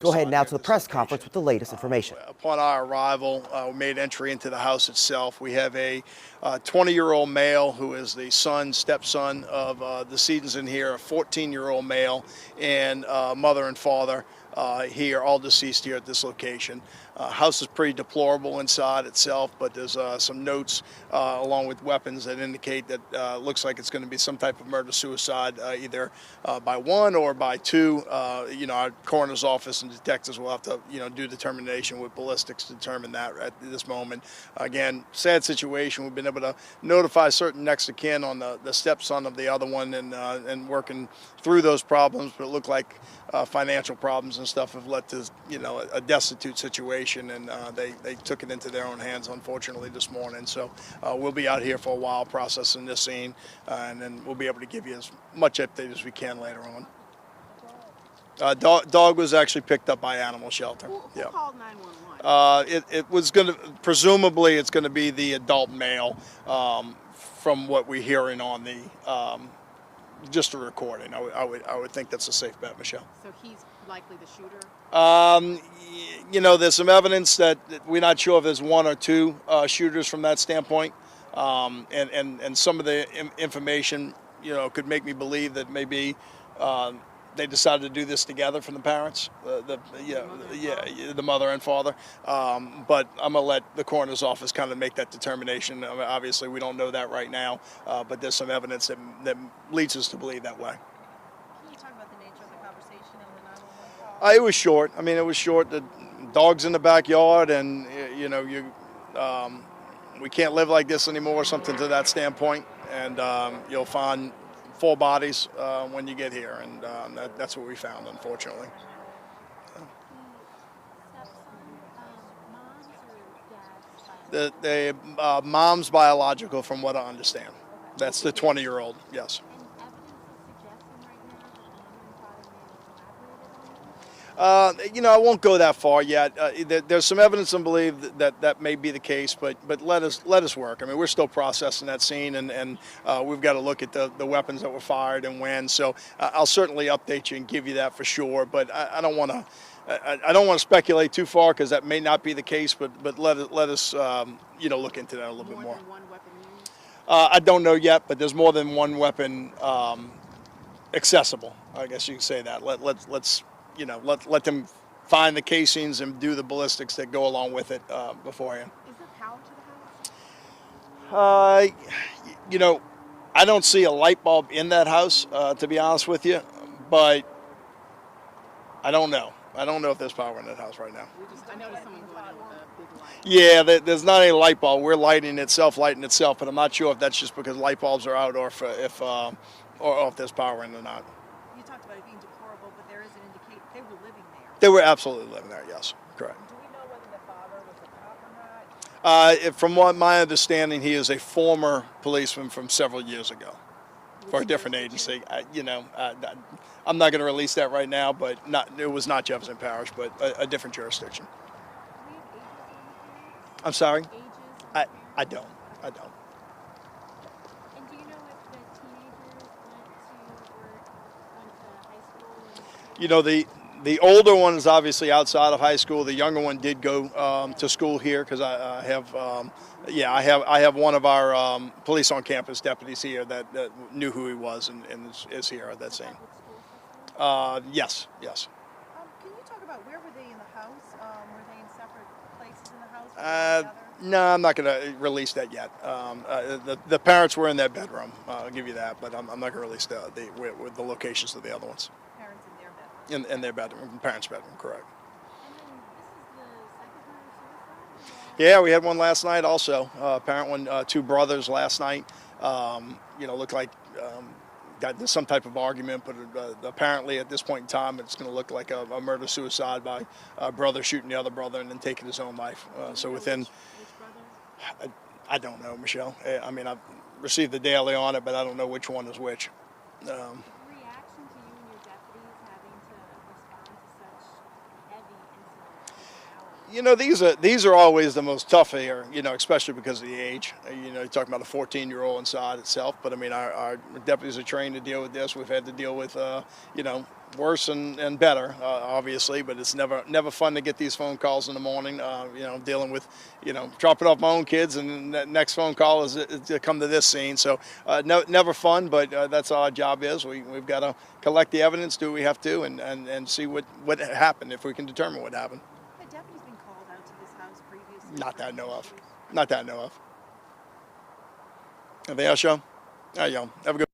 Go ahead now to the press conference with the latest information. Upon our arrival, we made entry into the house itself. We have a 20-year-old male who is the stepson of the decedents in here, a 14-year-old male, and mother and father here, all deceased here at this location. House is pretty deplorable inside itself, but there's some notes along with weapons that indicate that looks like it's going to be some type of murder-suicide, either by one or by two. Our coroner's office and detectives will have to, do determination with ballistics to determine that at this moment. Again, sad situation. We've been able to notify certain next of kin on the stepson of the other one, and working through those problems, but it looked like financial problems and stuff have led to, a destitute situation. And they took it into their own hands, unfortunately, this morning. So we'll be out here for a while processing this scene, and then we'll be able to give you as much update as we can later on. Dog was actually picked up by animal shelter. Who called 911? It was going to, presumably, it's going to be the adult male, from what we're hearing on the just a recording. I would think that's a safe bet, Michelle. So he's likely the shooter? There's some evidence that we're not sure if there's one or two shooters from that standpoint, and some of the information, could make me believe that maybe they decided to do this together from the parents, the mother and father. But I'm gonna let the coroner's office kind of make that determination. I mean, obviously, we don't know that right now, but there's some evidence that leads us to believe that way. Can you talk about the nature of the conversation in the 911 call? It was short. I mean, it was short. The dog's in the backyard, and we can't live like this anymore. Something to that standpoint, and you'll find 4 bodies when you get here, and that's what we found, unfortunately. The mom's biological, from what I understand. That's the 20-year-old. Yes. I won't go that far yet. There's some evidence to believe that may be the case, but let us work. I mean, we're still processing that scene, and we've got to look at the weapons that were fired and when. So I'll certainly update you and give you that for sure. But I don't want to speculate too far, because that may not be the case. But let us look into that a little bit more. More than one weapon used? I don't know yet, but there's more than one weapon accessible. I guess you can say that. Let's let them find the casings and do the ballistics that go along with it beforehand. Is there power to the house? I don't see a light bulb in that house, to be honest with you, but I don't know. I don't know if there's power in that house right now. I noticed someone going in with a big light. Yeah, there's not any light bulb. We're lighting itself, but I'm not sure if that's just because light bulbs are out, or if there's power in or not. You talked about it being deplorable, but there is an indication they were living there. They were absolutely living there, yes, correct. Do we know whether the father was a cop or not? From what my understanding, he is a former policeman from several years ago for a different agency. I'm not going to release that right now, but it was not Jefferson Parish, but a different jurisdiction. Do we have ages on the I'm sorry? Ages? I don't. And do you know if the teenagers went to high school? The older one is obviously outside of high school. The younger one did go to school here, because I have one of our police on campus deputies here that knew who he was and is here at that scene. Yes. Can you talk about where were they in the house? Were they in separate places in the house? No, I'm not going to release that yet. The parents were in their bedroom. I'll give you that, but I'm not going to release the locations of the other ones. Parents in their bedroom? In their bedroom, parents' bedroom, correct. And then this is the second murder-suicide? Yeah, we had one last night also. Apparent one, 2 brothers last night. Looked like got some type of argument, but apparently at this point in time, it's going to look like a murder-suicide by a brother shooting the other brother and then taking his own life. So within, Which brother? I don't know, Michelle. I mean, I've received the daily on it, but I don't know which one is which. Reaction to you and your deputies having to respond to such heavy incidents You know, these are always the most tough here, you know, especially because of the age. You know, you're talking about a 14-year-old inside itself, but I mean, our deputies are trained to deal with this. We've had to deal with, you know, worse and better, obviously, but it's never fun to get these phone calls in the morning, you know, dealing with, you know, dropping off my own kids, and the next phone call is to come to this scene. So never fun, but that's all our job is. We've got to collect the evidence, do what we have to, and see what happened, if we can determine what happened. Had deputies been called out to this house previously? Not for that I any know of. issues? Not that I know of. Anything else, Sean? All right, y'all. Have a good